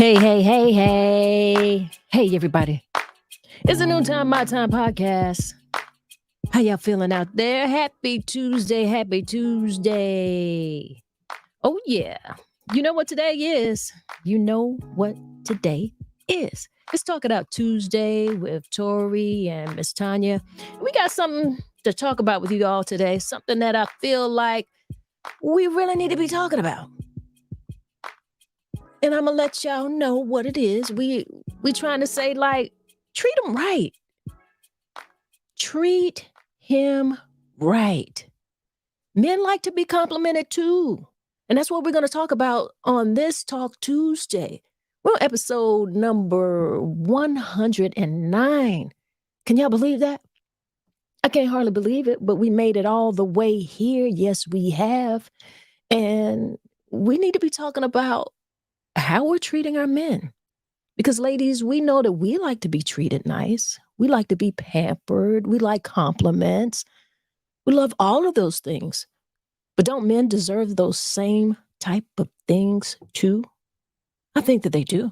Hey, everybody. It's a Noontime My Time podcast. How y'all feeling out there? Happy Tuesday. Oh, yeah. You know what today is? It's Talk It Out Tuesday with Tori and MsTonya. We got something to talk about with you all today, something that I feel like we really need to be talking about. And I'm gonna let y'all know what it is. We trying to say, like, treat him right. Treat him right. Men like to be complimented too. And that's what we're gonna talk about on this Talk Tuesday. We're on episode number 109. Can y'all believe that? I can't hardly believe it, but we made it all the way here. Yes, we have. And we need to be talking about how we're treating our men. Because, ladies, we know that we like to be treated nice. We like to be pampered. We like compliments. We love all of those things. But don't men deserve those same type of things too? I think that they do.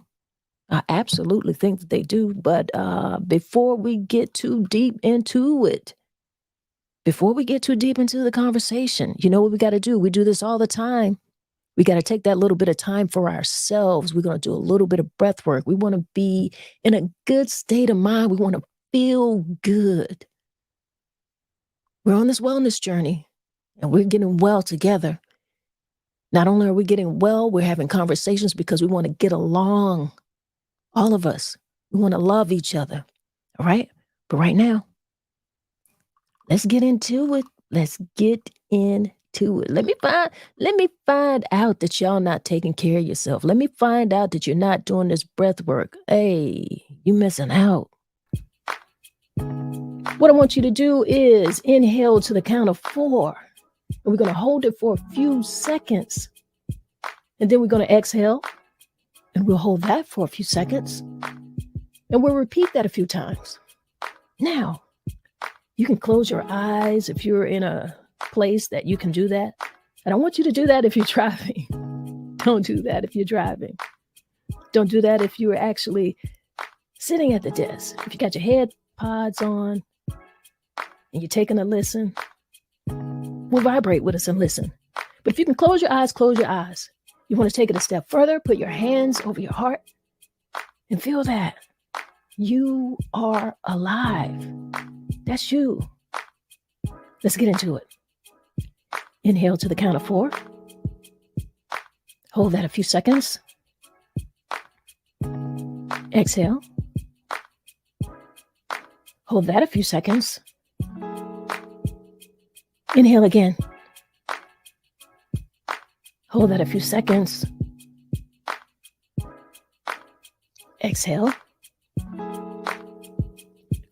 I absolutely think that they do. But before we get too deep into it, before we get too deep into the conversation, you know what we got to do? We do this all the time. We got to take that little bit of time for ourselves. We're going to do a little bit of breath work. We want to be in a good state of mind. We want to feel good. We're on this wellness journey and we're getting well together. Not only are we getting well, we're having conversations because we want to get along. All of us. We want to love each other. All right? But right now, let's get into it. Let's get into it. Let me find out that y'all not taking care of yourself. Let me find out that you're not doing this breath work. Hey, you missing out. What I want you to do is inhale to the count of 4. And we're going to hold it for a few seconds. And then we're going to exhale. And we'll hold that for a few seconds. And we'll repeat that a few times. Now, you can close your eyes if you're in a place that you can do that. I don't want you to do that if you're driving. Don't do that if you're driving. Don't do that if you're actually sitting at the desk. If you got your head pods on and you're taking a listen, we'll vibrate with us and listen. But if you can close your eyes, close your eyes. You want to take it a step further, put your hands over your heart and feel that you are alive. That's you. Let's get into it. Inhale to the count of 4. Hold that a few seconds. Exhale. Hold that a few seconds. Inhale again. Hold that a few seconds. Exhale.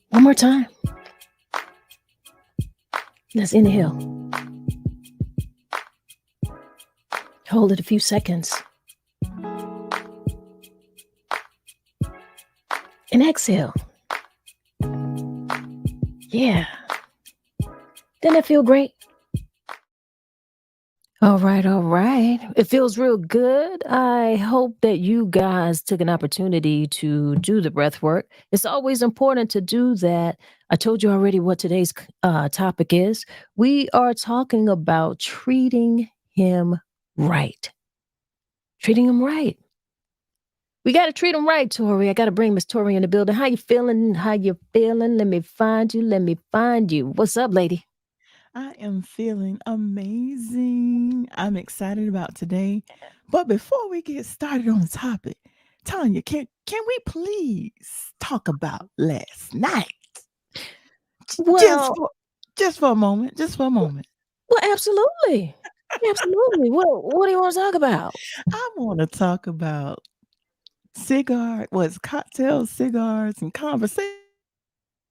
One more time. Let's inhale. Hold it a few seconds. And exhale. Yeah. Doesn't it feel great? All right. It feels real good. I hope that you guys took an opportunity to do the breath work. It's always important to do that. I told you already what today's topic is. We are talking about treating him right. Treating him right. We got to treat him right, Tori. I got to bring Miss Tori in the building. How you feeling? Let me find you. What's up, lady? I am feeling amazing. I'm excited about today. But before we get started on the topic, Tanya, can we please talk about last night? Just Well, for just for a moment. Just for a moment. absolutely. Absolutely. What do you want to talk about? I want to talk about cocktails, cigars, and conversation.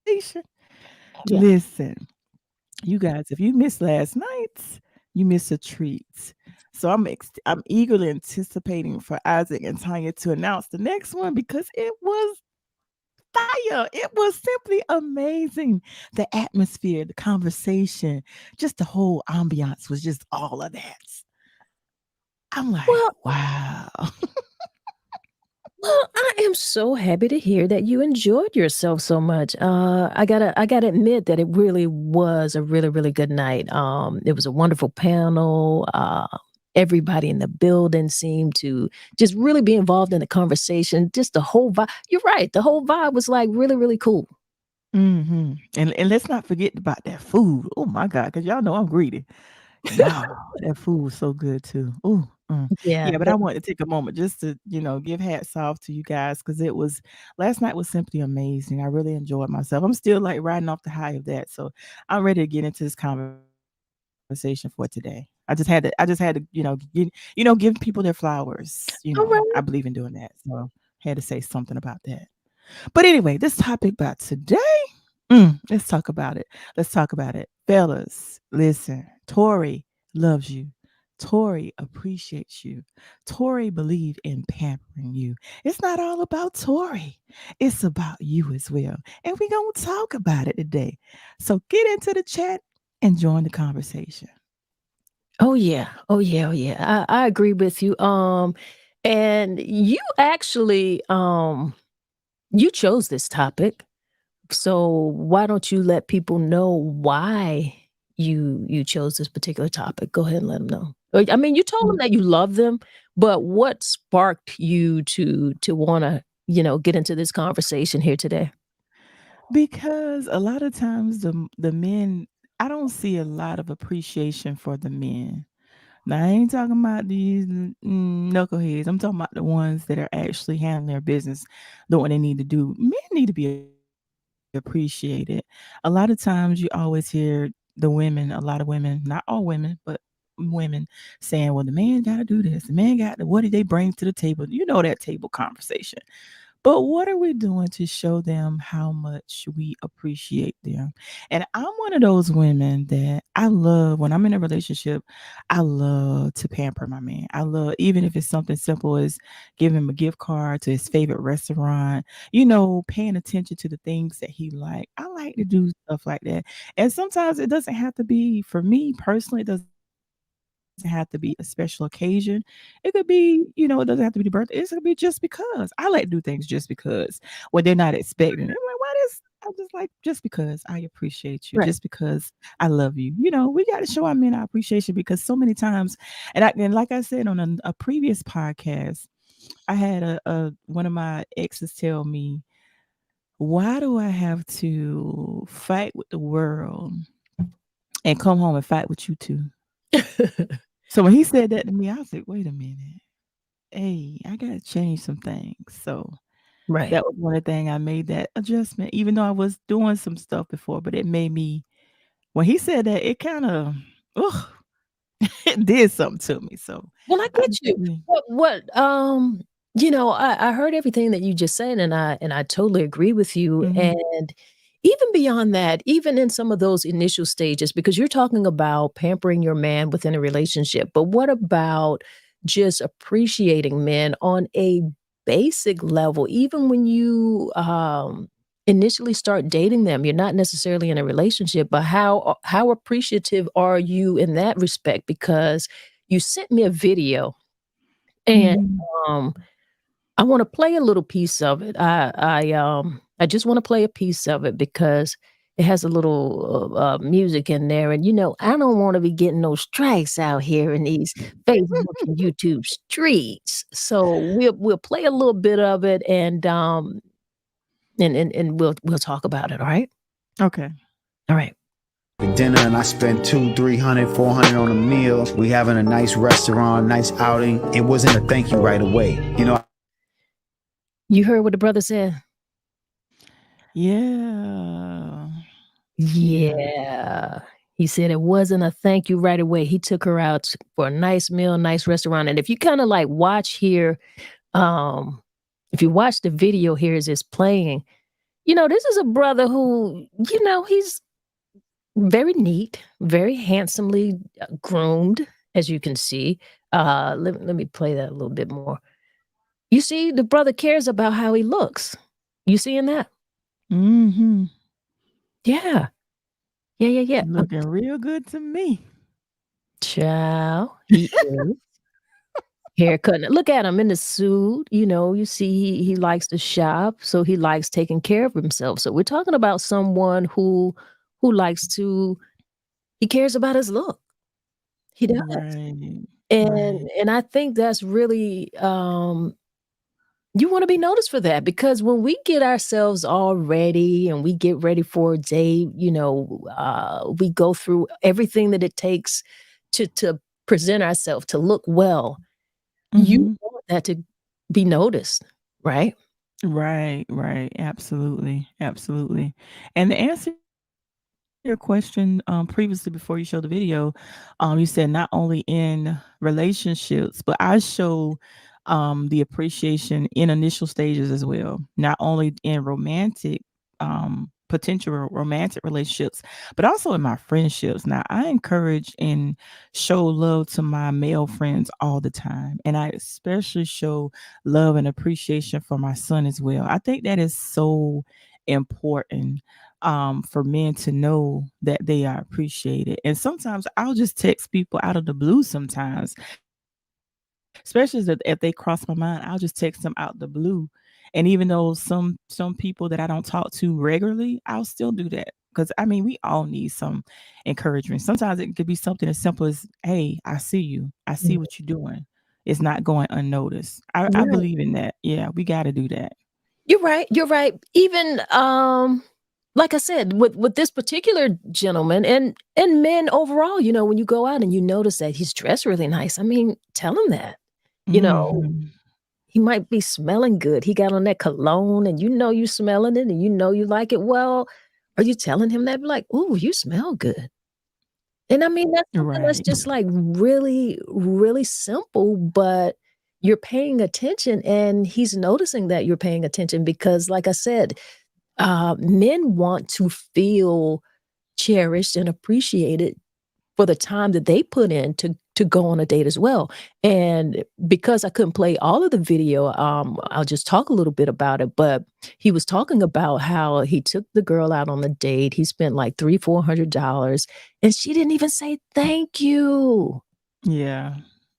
Yeah. Listen, you guys, if you missed last night's, you missed a treat. So I'm eagerly anticipating for Isaac and Tanya to announce the next one because it was fire. It was simply amazing. The atmosphere, the conversation, just the whole ambiance was just all of that. I'm like, Well, wow. Well, I am so happy to hear that you enjoyed yourself so much. I gotta admit that it really was a really, really good night. It was a wonderful panel. Everybody in the building seemed to just really be involved in the conversation. Just the whole vibe. You're right. The whole vibe was like really, really cool. Mhm, and let's not forget about that food. Oh my god, because y'all know I'm greedy. Y'all, that food was so good too. Ooh, Yeah, yeah, but I want to take a moment just to, give hats off to you guys because it was last night was simply amazing. I really enjoyed myself. I'm still, like, riding off the high of that, so I'm ready to get into this conversation for today. I just had to, give people their flowers, all I right. believe in doing that, so had to say something about that. But anyway, this topic about today, let's talk about it. Let's talk about it. Fellas, listen, Tori loves you. Tori appreciates you. Tori believe in pampering you. It's not all about Tori. It's about you as well. And we're going to talk about it today. So get into the chat and join the conversation. Oh yeah. Oh yeah. Oh yeah. I agree with you. And you actually you chose this topic. So why don't you let people know why you chose this particular topic? Go ahead and let them know. I mean, you told them that you love them, but what sparked you to want to get into this conversation here today? Because a lot of times the men, I don't see a lot of appreciation for the men. Now, I ain't talking about these knuckleheads. I'm talking about the ones that are actually handling their business, doing what they need to do. Men need to be appreciated. A lot of times, you always hear the women, a lot of women, not all women, but women saying, "Well, the man got to do this. The man got to. What did they bring to the table?" You know that table conversation. But what are we doing to show them how much we appreciate them? And I'm one of those women that I love when I'm in a relationship, I love to pamper my man. I love, even if it's something simple as giving him a gift card to his favorite restaurant, paying attention to the things that he like. I like to do stuff like that. And sometimes it doesn't have to be, for me personally, it doesn't have to be a special occasion. It could be, it doesn't have to be the birthday. It could be just because. I like to do things just because when they're not expecting it. I'm like, why this? I'm just like, just because I appreciate you, Right. just because I love you. We got to show our men our appreciation because so many times, and like I said on a previous podcast, I had a one of my exes tell me, why do I have to fight with the world and come home and fight with you too? So when he said that to me, I was like, wait a minute. Hey, I gotta change some things. So Right. that was one of the thing I made that adjustment, even though I was doing some stuff before, but it made me when he said that, it kinda ugh, it did something to me. So Well, I I get just had you. to I heard everything that you just said, and I totally agree with you. mhm, And even beyond that, even in some of those initial stages, because you're talking about pampering your man within a relationship, but what about just appreciating men on a basic level, even when you initially start dating them, you're not necessarily in a relationship, but how appreciative are you in that respect? Because you sent me a video and, mhm. um, I wanna play a little piece of it. I just wanna play a piece of it because it has a little, music in there, and, I don't wanna be getting no strikes out here in these Facebook and YouTube streets. So we'll play a little bit of it and we'll talk about it, alright? Okay. Alright. Dinner and I spent 200, 300, 400 on a meal. We having a nice restaurant, nice outing. It wasn't a thank you right away. You heard what the brother said? Yeah. Yeah. Yeah. He said it wasn't a thank you right away. He took her out for a nice meal, nice restaurant. And if you kinda, like, watch here, um, if you watch the video here as it's playing, this is a brother who, he's very neat, very handsomely, groomed, as you can see. Let me play that a little bit more. You see, the brother cares about how he looks. You seeing that? Mhm. Yeah. Yeah, yeah, yeah. Looking real good to me. Child, he is. Haircut. Look at him in the suit, you see he likes to shop, so he likes taking care of himself. So we're talking about someone who likes to he cares about his look. He does. Right. And Right. and I think that's really, you wanna be noticed for that because when we get ourselves all ready and we get ready for a date, we go through everything that it takes to present ourselves, to look well. You Mhm. want that to be noticed, right? Right, right. Absolutely, absolutely. And to answer your question, previously before you showed the video, you said not only in relationships, but I show the appreciation in initial stages as well, not only in romantic, potential romantic relationships, but also in my friendships. Now, I encourage and show love to my male friends all the time, and I especially show love and appreciation for my son as well. I think that is so important for men to know that they are appreciated. And sometimes I'll just text people out of the blue sometimes, especially if they cross my mind, I'll just text them out the blue. And even though some people that I don't talk to regularly, I'll still do that. Because I mean, we all need some encouragement. Sometimes it could be something as simple as, hey, I see you. I see Mm. what you're doing. It's not going unnoticed. I Right. believe in that. Yeah, we gotta do that. You're right, you're right. Even, like I said, with this particular gentleman and men overall, when you go out and you notice that he's dressed really nice, I mean, tell him that. You know, Mhm. he might be smelling good. He got on that cologne and you smelling it and you like it. Well, are you telling him that? Be like, "Ooh, you smell good." And I mean, that's something that's Right. just like really, really simple, but you're paying attention and he's noticing that you're paying attention because, like I said, men want to feel cherished and appreciated for the time that they put in to go on a date as well. And because I couldn't play all of the video, I'll just talk a little bit about it. But he was talking about how he took the girl out on the date. He spent like $300-400, and she didn't even say thank you. Yeah.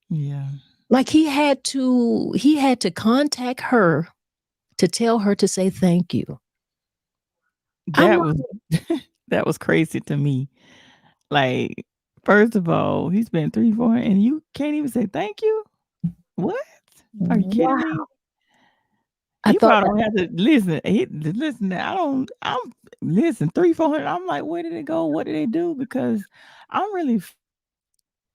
Yeah. Like he had to contact her to tell her to say thank you. I'm That was that was crazy to me. Like, first of all, he spent 3, 4 and you can't even say thank you? What? Are you kidding wow. me? I He thought probably that don't have to listen. Listen, I don't I'm listen, 3, 400. I'm like, where did it go? What did they do? Because I'm really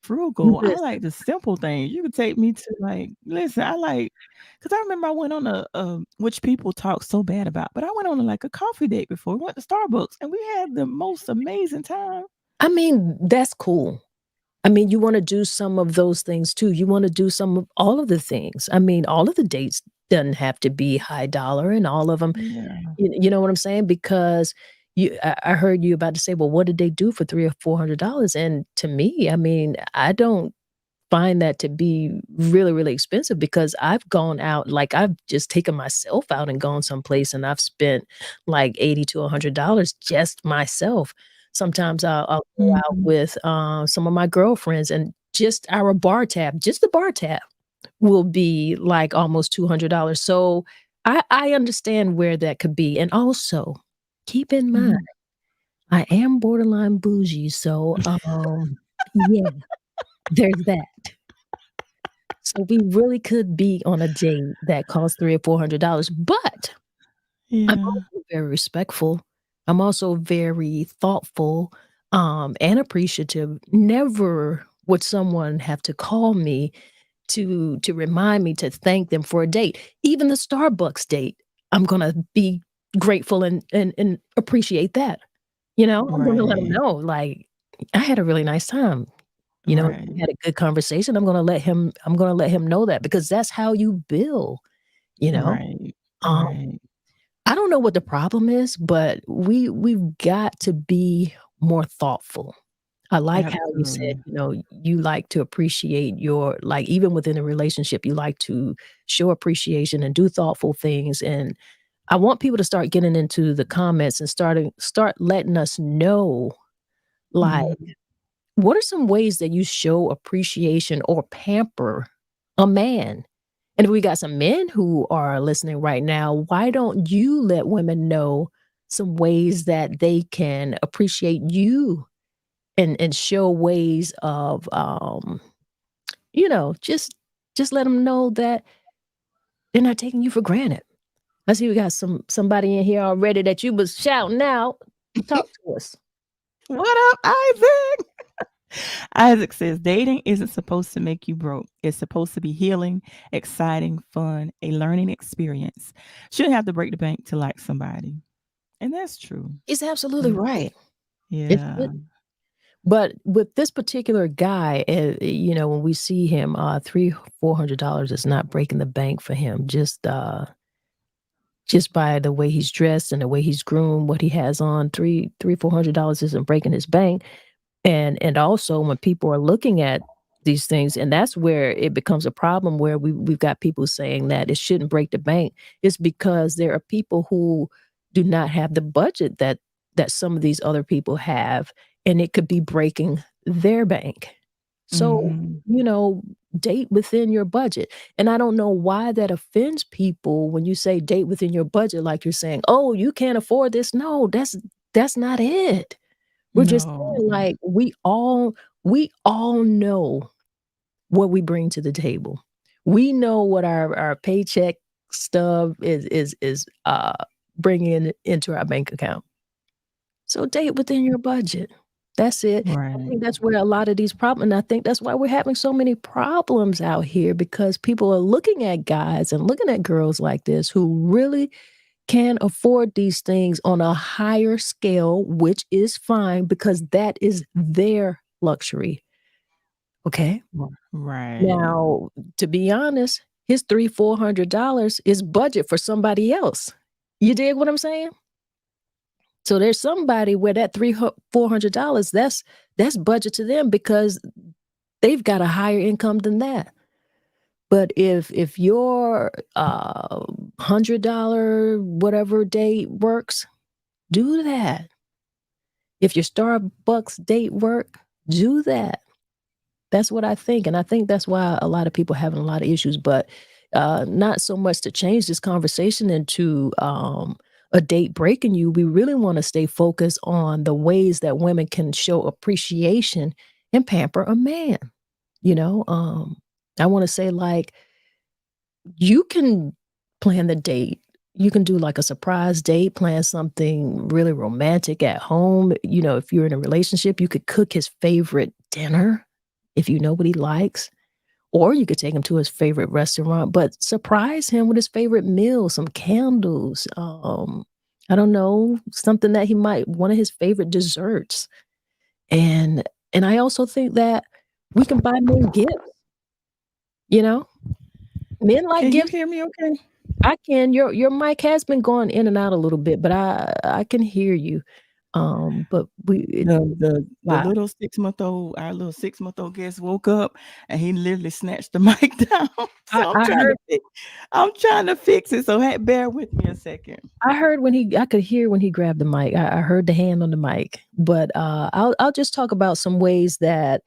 frugal. I listen, like the simple things. You could take me to like listen, because I remember I went on which people talk so bad about, but I went on like a coffee date before. We went to Starbucks and we had the most amazing time. I mean, that's cool. I mean, you wanna do some of those things too. You wanna do some of all of the things. I mean, all of the dates doesn't have to be high dollar and all of them. Yeah. You know what I'm saying? Because I heard you about to say, "Well, what did they do for 3 or $400?" And to me, I mean, I don't find that to be really, really expensive because I've gone out like, I've just taken myself out and gone someplace, and I've spent, like, $80 to $100 just myself. Sometimes I'll go out Mhm. with, some of my girlfriends, and just the bar tab will be, like, almost $200. So, I understand where that could be, and also, keep in mind, Mhm. I am borderline bougie, so, yeah, there's that. So we really could be on a date that costs 3 or $400, but I'm Yeah. also very respectful. I'm also very thoughtful, and appreciative. Never would someone have to call me to remind me to thank them for a date. Even the Starbucks date, I'm gonna be grateful and appreciate that. I'm gonna let them Right. know, like, "I had a really nice time." We Right. had a good conversation. I'm gonna let him know that because that's how you build, you know? Right. Um, Right. I don't know what the problem is, but we've got to be more thoughtful. I like how you said, Absolutely. you like to appreciate your like, even within a relationship, you like to show appreciation and do thoughtful things, and I want people to start getting into the comments and start letting us know, like, Mhm. what are some ways that you show appreciation or pamper a man. And if we got some men who are listening right now, why don't you let women know some ways that they can appreciate you and show ways of just let them know that they're not taking you for granted. I see we got somebody in here already that you was shouting out. Talk to us. What up, Isaac? Isaac says dating isn't supposed to make you broke. It's supposed to be healing, exciting, fun, a learning experience. Shouldn't have to break the bank to like somebody. And that's true. He's absolutely right. It Yeah. shouldn't. But with this particular guy, when we see him, $300-400 is not breaking the bank for him. Just by the way he's dressed and the way he's groomed, what he has on, $400 isn't breaking his bank. And also when people are looking at these things, and that's where it becomes a problem, where we've got people saying that it shouldn't break the bank. It's because there are people who do not have the budget that some of these other people have, and it could be breaking their bank. So, date within your budget. And I don't know why that offends people when you say date within your budget, like you're saying, "Oh, you can't afford this." No, that's not it. We're just No. saying, like, we all know what we bring to the table. We know what our paycheck stub is bringing into our bank account. So date within your budget. That's it. I Right. think that's where a lot of these problems, and I think that's why we're having so many problems out here, because people are looking at guys and looking at girls like this who really can afford these things on a higher scale, which is fine because that is their luxury. Okay. Right. Now, to be honest, his $300-400 is budget for somebody else. You dig what I'm saying? So there's somebody where that $400 that's budget to them because they've got a higher income than that. But if your $100 whatever date works, do that. If your Starbucks date work, do that. That's what I think, and I think that's why a lot of people are having a lot of issues. But not so much to change this conversation into a date breaking you. We really want to stay focused on the ways that women can show appreciation and pamper a man. I want to say, like, you can plan the date. You can do like a surprise date, plan something really romantic at home. If you're in a relationship, you could cook his favorite dinner if you know what he likes. Or you could take him to his favorite restaurant, but surprise him with his favorite meal, some candles. I don't know, something that he might, one of his favorite desserts. And I also think that we can buy men gifts. Men like Can you gifts. hear me okay? I can. Your mic has been going in and out a little bit, but I can hear you. But The wow. little 6-month-old, our little 6-month-old guest woke up and he literally snatched the mic down. So I'm trying to fix it. So bear with me a second. I could hear when he grabbed the mic. I heard the hand on the mic. But I'll just talk about some ways that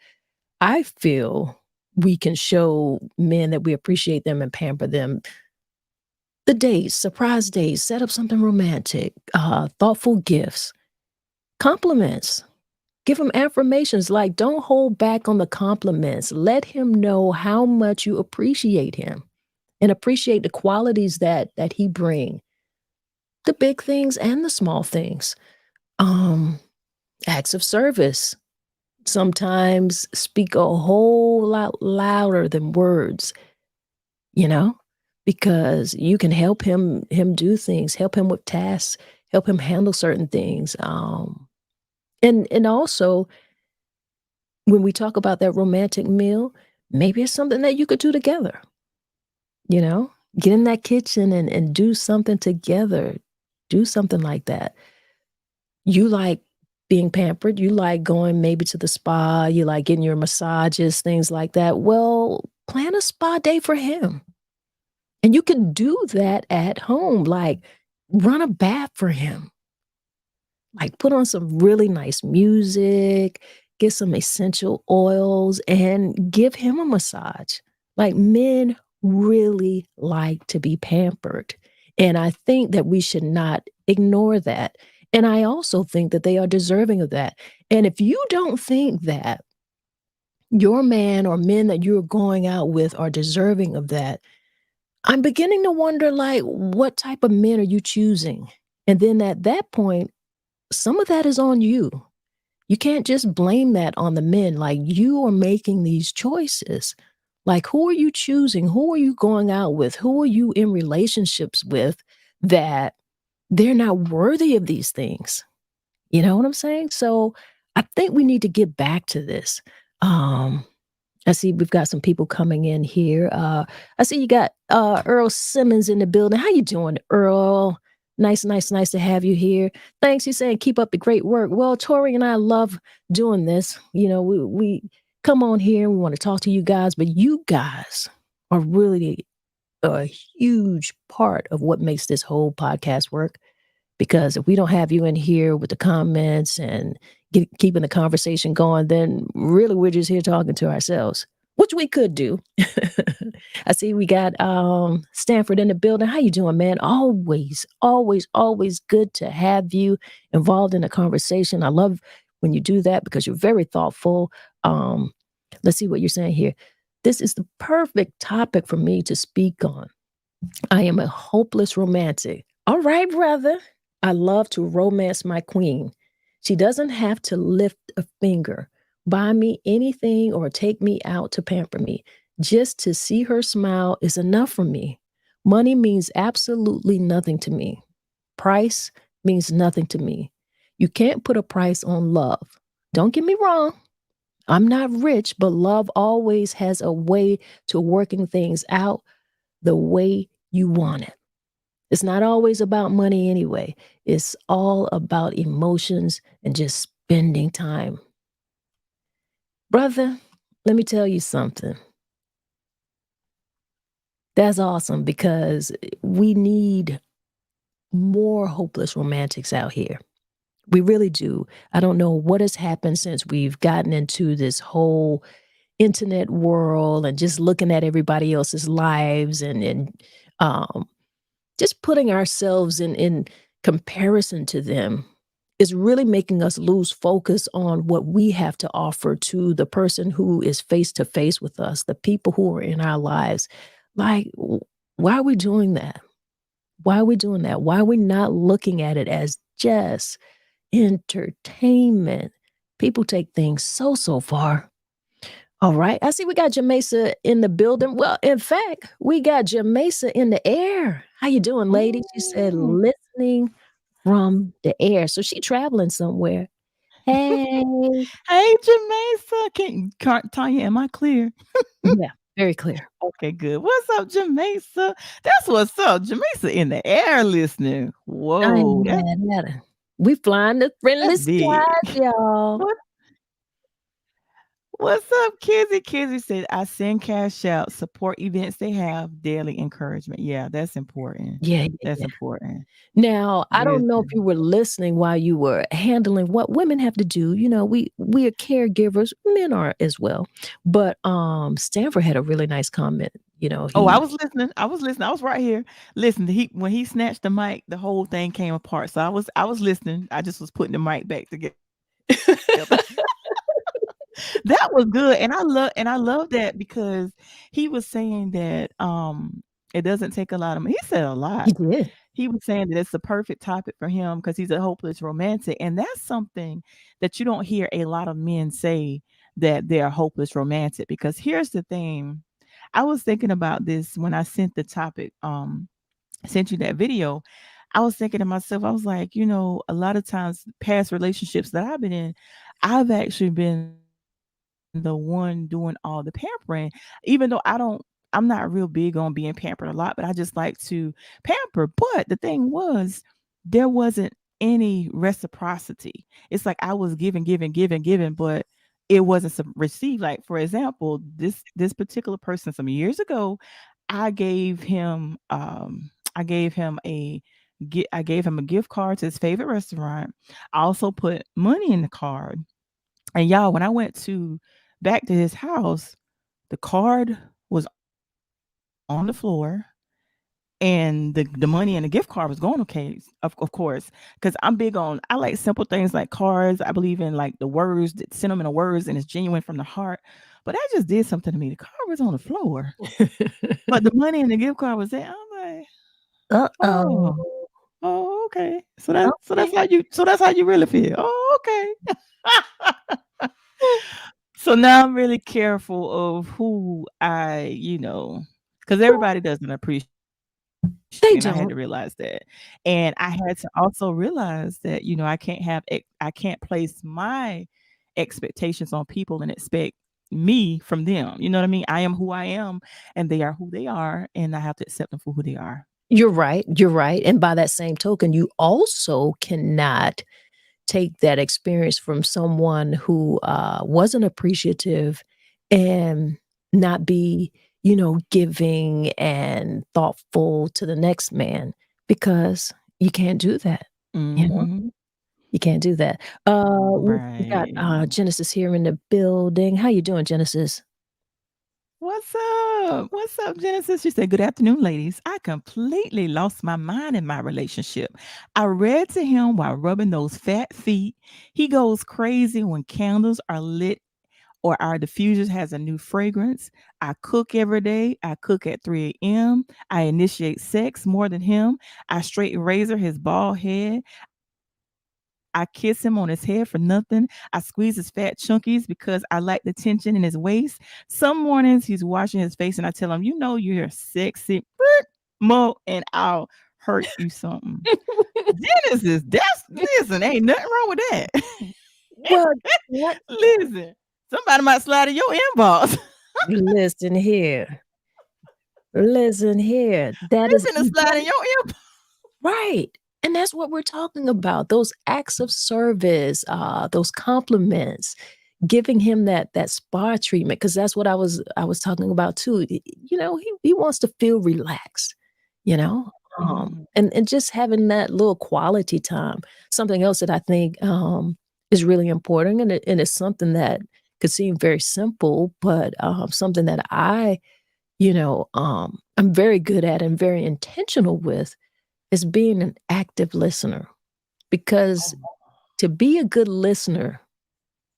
I feel we can show men that we appreciate them and pamper them. The dates, surprise dates, set up something romantic, thoughtful gifts, compliments. Give him affirmations. Like, don't hold back on the compliments. Let him know how much you appreciate him and appreciate the qualities that he bring. The big things and the small things. Acts of service. Sometimes speak a whole lot louder than words, because you can help him do things, help him with tasks, help him handle certain things. And also, when we talk about that romantic meal, maybe it's something that you could do together. Get in that kitchen and do something together. Do something like that. You like being pampered. You like going maybe to the spa. You like getting your massages, things like that. Well, plan a spa day for him. And you can do that at home. Like, run a bath for him. Like, put on some really nice music, get some essential oils, and give him a massage. Like men really like to be pampered. And I think that we should not ignore that. And I also think that they are deserving of that. And if you don't think that your man or men that you're going out with are deserving of that, I'm beginning to wonder, like, what type of men are you choosing? And then at that point, some of that is on you. You can't just blame that on the men. Like, you are making these choices. Like, who are you choosing? Who are you going out with? Who are you in relationships with that they're not worthy of these things? You know what I'm saying? So I think we need to get back to this. Um, I see we've got some people coming in here. I see you got Earl Simmons in the building. How you doing, Earl? Nice to have you here. Thanks. He's saying keep up the great work. Well, Tori and I love doing this. You know, we come on here and we want to talk to you guys, but you guys are really a huge part of what makes this whole podcast work. Because if we don't have you in here with the comments and keeping the conversation going, then really we're just here talking to ourselves, which we could do. I see we got Stanford in the building. How you doing, man? Always good to have you involved in a conversation. I love when you do that because you're very thoughtful. Let's see what you're saying here. This is the perfect topic for me to speak on. I am a hopeless romantic. All right, brother. I love to romance my queen. She doesn't have to lift a finger, buy me anything, or take me out to pamper me. Just to see her smile is enough for me. Money means absolutely nothing to me. Price means nothing to me. You can't put a price on love. Don't get me wrong. I'm not rich, but love always has a way to working things out the way you want it. It's not always about money anyway. It's all about emotions and just spending time. Brother, let me tell you something. That's awesome because we need more hopeless romantics out here. We really do. I don't know what has happened since we've gotten into this whole internet world and just looking at everybody else's lives and um, just putting ourselves in comparison to them is really making us lose focus on what we have to offer to the person who is face to face with us, the people who are in our lives. Like, why are we doing that? Why are we doing that? Why are we not looking at it as just entertainment? People take things so far. All right. I see we got Jamesa in the building. Well, in fact, we got Jamesa in the air. How you doing, lady? She said Ooh. listening from the air. So she traveling somewhere. Hey. Hey, Jamesa. Tanya, am I clear? Yeah, very clear. Okay, good. What's up, Jamesa? That's what's up. Jamesa in the air listening. I Whoa, ain't mad at her. We flying the friendly that's big. skies, y'all. What What's up, Kizzy? Kizzy said, I send cash out, support events they have, daily encouragement. Yeah, that's important. Yeah. That's important. Now, I That is don't know if very you were listening while you were handling what women have to do. You know, we are caregivers, men are as well. But Stanford had a really nice comment. You know, Oh, I he was listening. I was listening. I was right here. Listen, when he snatched the mic, the whole thing came apart. So I was listening. I just was putting the mic back together. That was good. And I love that because he was saying that it doesn't take a lot of money. He said a lot. he did. He was saying that it's the perfect topic for him because he's a hopeless romantic. And that's something that you don't hear a lot of men say, that they're hopeless romantic. Because here's the thing. I was thinking about this when I sent the topic, sent you that video. I was thinking to myself, I was like, a lot of times past relationships that I've been in, I've actually been the one doing all the pampering, even though I'm not real big on being pampered a lot, but I just like to pamper. But the thing was, there wasn't any reciprocity. It's like I was giving, but it wasn't received. Like, for example, this particular person some years ago, I gave him I gave him a I gave him a gift card to his favorite restaurant. I also put money in the card. And y'all, when I went back to his house, the card was on the floor, and the money and the gift card was going okay, of course, because I like simple things like cards. I believe in like the words, the sentimental words, and it's genuine from the heart. But that just did something to me. The card was on the floor, but the money and the gift card was there. I'm like, Uh-oh. oh, oh, okay. So Okay. that's how you really feel. Oh, okay. So now I'm really careful of who because everybody doesn't appreciate, They and I had don't. to realize that. And I had to also realize that, I can't place my expectations on people and expect me from them. You know what I mean? I am who I am, and they are who they are, and I have to accept them for who they are. You're right. You're right. And by that same token, you also cannot take that experience from someone who wasn't appreciative and not be, giving and thoughtful to the next man, because you can't do that. You know, Mhm. you can't do that. We got Right. Genesis here in the building. How you doing, Genesis? What's up? What's up, Genesis? She said, "Good afternoon, ladies. I completely lost my mind in my relationship. I read to him while rubbing those fat feet. He goes crazy when candles are lit or our diffuser has a new fragrance. I cook every day. I cook at 3 a.m. I initiate sex more than him. I straight razor his bald head. I kiss him on his head for nothing. I squeeze his fat chunkies because I like the tension in his waist. Some mornings he's washing his face and I tell him, you're sexy, Mo, and I'll hurt you something. Genesis, listen, ain't nothing wrong with that. Well, what? Listen, somebody might slide in your inbox. Listen here. Listen here. That is They finna slide in your inbox. right. And that's what we're talking about. Those acts of service, those compliments, giving him that spa treatment, because that's what I was talking about too. He wants to feel relaxed, you know? Mhm. And just having that little quality time. Something else that I think is really important, and it's something that could seem very simple, but something that I'm very good at and very intentional with, is being an active listener. Because to be a good listener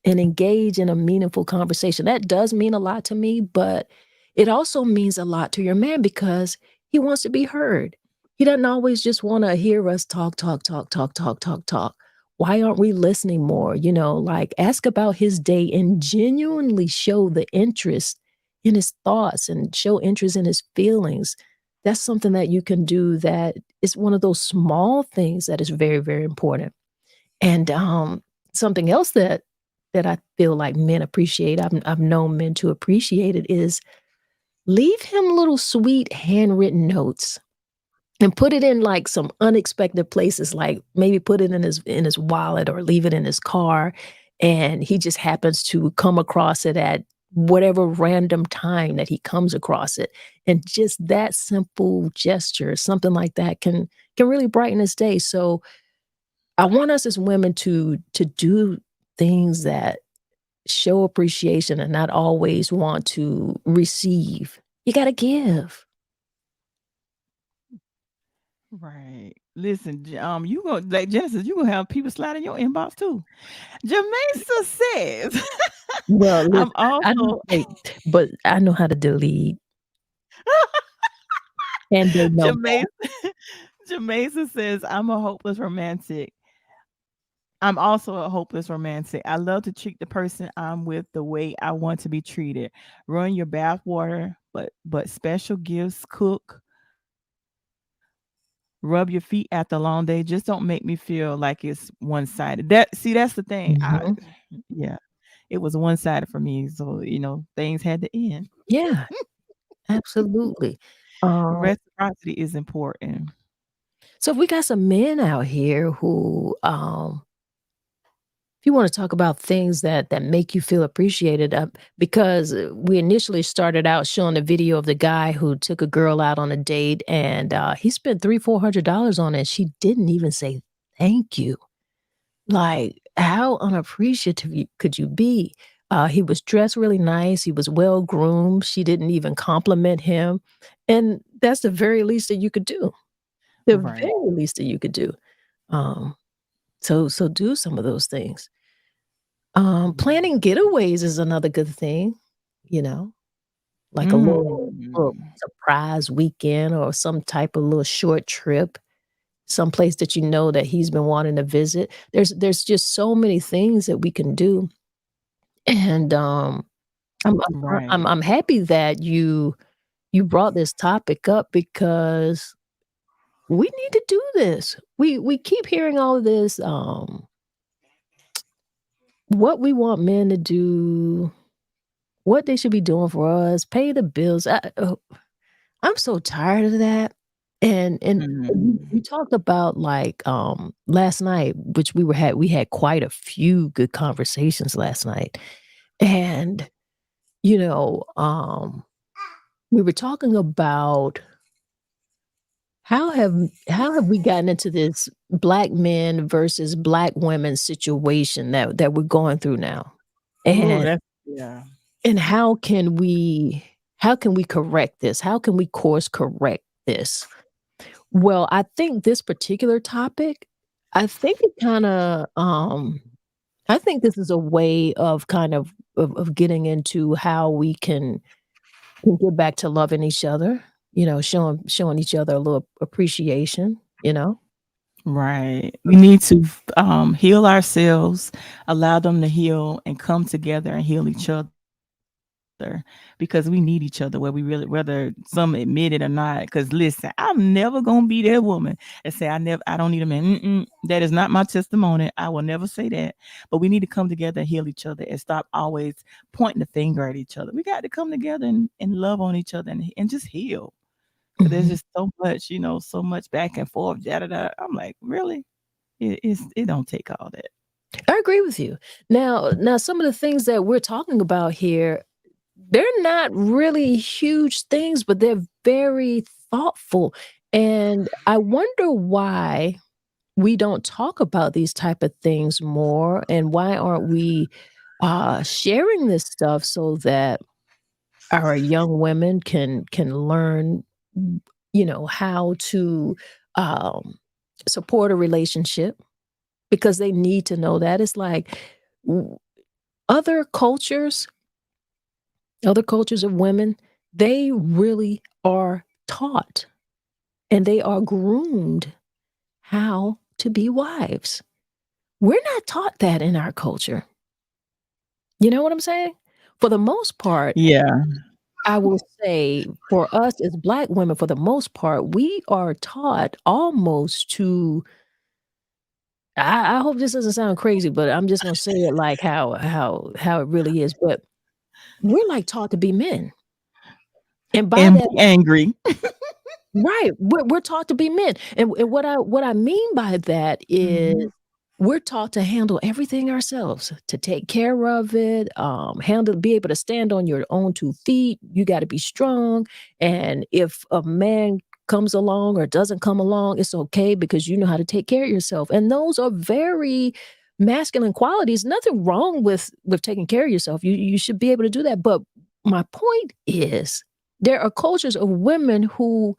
and engage in a meaningful conversation, that does mean a lot to me, but it also means a lot to your man, because he wants to be heard. He doesn't always just want to hear us talk, talk, talk, talk, talk, talk, talk. Why aren't we listening more? Like, ask about his day and genuinely show the interest in his thoughts and show interest in his feelings. That's something that you can do, that is one of those small things that is very, very important. And something else that I feel like men appreciate, I've known men to appreciate it, is leave him little sweet handwritten notes and put it in like some unexpected places, like maybe put it in his wallet or leave it in his car, and he just happens to come across it at whatever random time that he comes across it. And just that simple gesture, something like that, can really brighten his day. So I want us as women to do things that show appreciation and not always want to receive. You gotta give. Right. Listen, you go like Genesis, you gonna have people slide in your inbox too. Jamesa says, Well, listen, I'm also but I know how to delete, and they know Jamesa, Jamesa says, I'm a hopeless romantic. I'm also a hopeless romantic. I love to treat the person I'm with the way I want to be treated. Run your bath water, but special gifts, cook, rub your feet after a long day. Just don't make me feel like it's one-sided. That's the thing. Mhm. Yeah, it was one-sided for me. So, things had to end. Yeah, absolutely. Um, Reciprocity is important. so if we got some men out here who, if you want to talk about things that make you feel appreciated, because we initially started out showing a video of the guy who took a girl out on a date, and he spent $300-400 on it. She didn't even say thank you. Like, how unappreciative could you be? He was dressed really nice. He was well groomed. She didn't even compliment him. And that's the very least that you could do. The Right. very least that you could do. Um, so do some of those things. Planning getaways is another good thing, you know, like a little Mm. surprise weekend or some type of little short trip, someplace that you know that he's been wanting to visit. There's just so many things that we can do, and Right. I'm happy that you brought this topic up because we need to do this. We keep hearing all of this, what we want men to do, what they should be doing for us, pay the bills. I'm so tired of that. And Mhm. we talked about like last night, which we had quite a few good conversations last night. And you know, we were talking about how have we gotten into this black men versus black women situation that we're going through now? Ooh, And that's yeah. and how can we correct this? How can we course correct this? Well, I think this particular topic, I think it kinda, I think this is a way of kind of getting into how we can get back to loving each other, showing each other a little appreciation, you know? Right. We need to heal ourselves, allow them to heal, and come together and heal each other because we need each other, whether some admit it or not. Because listen, I'm never gonna be that woman and say I don't need a man. That is not my testimony. I will never say that. But we need to come together and heal each other and stop always pointing the finger at each other. We got to come together and love on each other and just heal. Because there's Mhm. just so much, so much back and forth. Da, da, da. I'm like, really? It don't take all that. I agree with you. Now some of the things that we're talking about here, they're not really huge things, but they're very thoughtful. And I wonder why we don't talk about these type of things more, and why aren't we sharing this stuff so that our young women can learn, how to um, support a relationship because they need to know that. It's like w- other cultures, other cultures of women, they really are taught and they are groomed how to be wives. We're not taught that in our culture. You know what I'm saying? For the most part, Yeah. I will say for us as black women, for the most part, we are taught almost to I hope this doesn't sound crazy, but I'm just gonna say it like how it really is. But we're like taught to be men. And by And that be angry. right, we're taught to be men. And what I mean by that is Mhm. we're taught to handle everything ourselves, to take care of it, be able to stand on your own 2 feet. You gotta be strong, and if a man comes along or doesn't come along, it's okay because you know how to take care of yourself, and those are very masculine qualities. Nothing wrong with taking care of yourself. You should be able to do that, but my point is there are cultures of women who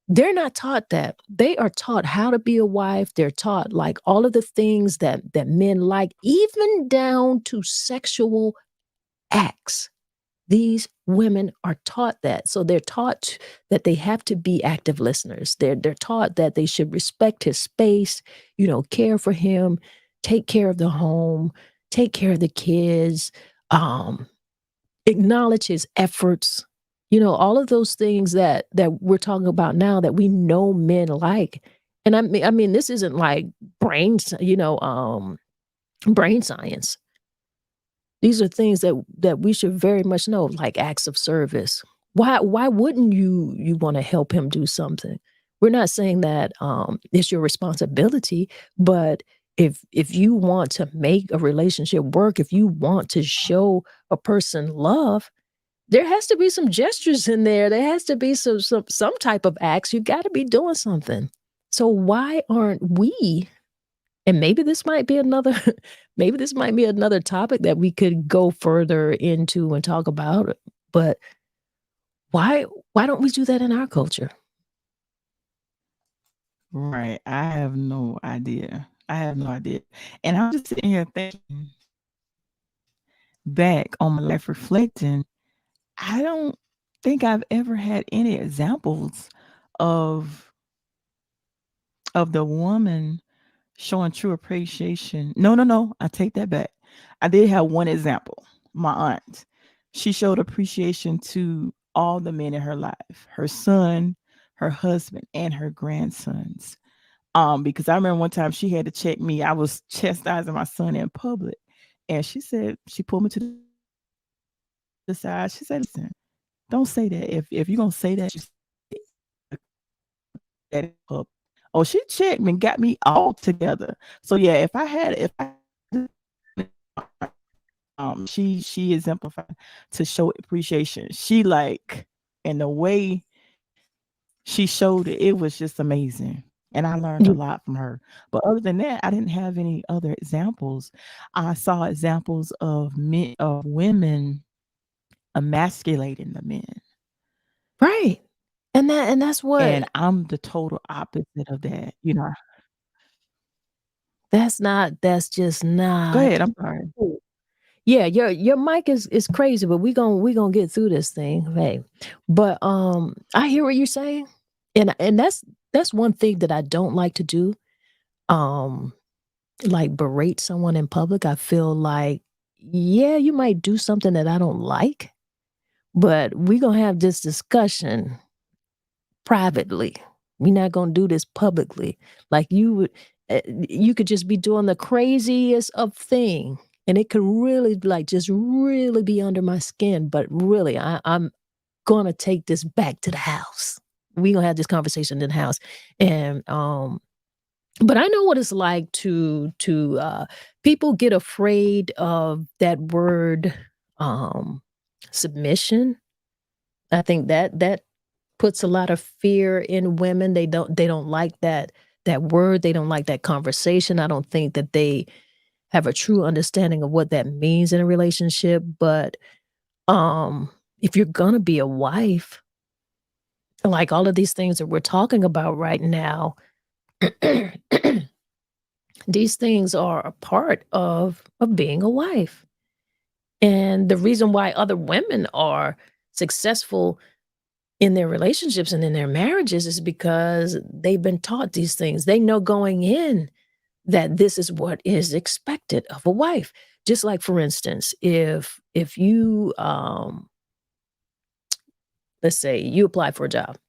they're not taught that. They are taught how to be a wife. They're taught like all of the things that men like, even down to sexual acts. These women are taught that. So they're taught that they have to be active listeners. They're taught that they should respect his space, care for him, take care of the home, take care of the kids, um, acknowledge his efforts, all of those things that we're talking about now that we know men like. And I mean this isn't like brain science. These are things that we should very much know, like acts of service. Why wouldn't you want to help him do something? We're not saying that it's your responsibility, but if you want to make a relationship work, if you want to show a person love, there has to be some gestures in there. There has to be some type of acts. You gotta be doing something. So why aren't we and maybe this might be another maybe this might be another topic that we could go further into and talk about it, but Why don't we do that in our culture? Right. I have no idea. And I'm just sitting here thinking back on my life, reflecting. I don't think I've ever had any examples of the woman showing true appreciation. No. I take that back. I did have one example. My aunt. She showed appreciation to all the men in her life, her son, her husband, and her grandsons. Because I remember one time she had to check me. I was chastising my son in public. And she said, she pulled me to the side. She said, listen, don't say that. If you're gonna say that, you say that in public. Oh, she checked me and got me all together. So yeah, if I she exemplified to show appreciation. She like, and the way she showed it, it was just amazing. And I learned a You lot from her. But other than that, I didn't have any other examples. I saw examples of women emasculating the men. right. And that's And what I'm the total opposite of that. that's just Go not ahead. I'm sorry. cool. Yeah, your mic is crazy, but we gonna get through this thing, hey. But I hear what you're saying, and that's one thing that I don't like to do. Um, like berate someone in public. I feel like, yeah, you might do something that I don't like, but we gonna have this discussion privately. We're not gonna do this publicly. Like you could just be doing the craziest of thing, and it could really like just really be under my skin. But really, I'm gonna take this back to the house. We gonna have this conversation in the house, and but I know what it's like to people get afraid of that word submission. I think that puts a lot of fear in women. They don't like that word. They don't like that conversation. I don't think that they have a true understanding of what that means in a relationship. But if you're gonna be a wife, like all of these things that we're talking about right now, these things are a part of being a wife. And the reason why other women are successful in their relationships and in their marriages is because they've been taught these things. They know going in that this is what is expected of a wife. Just like, for instance, if you let's say you apply for a job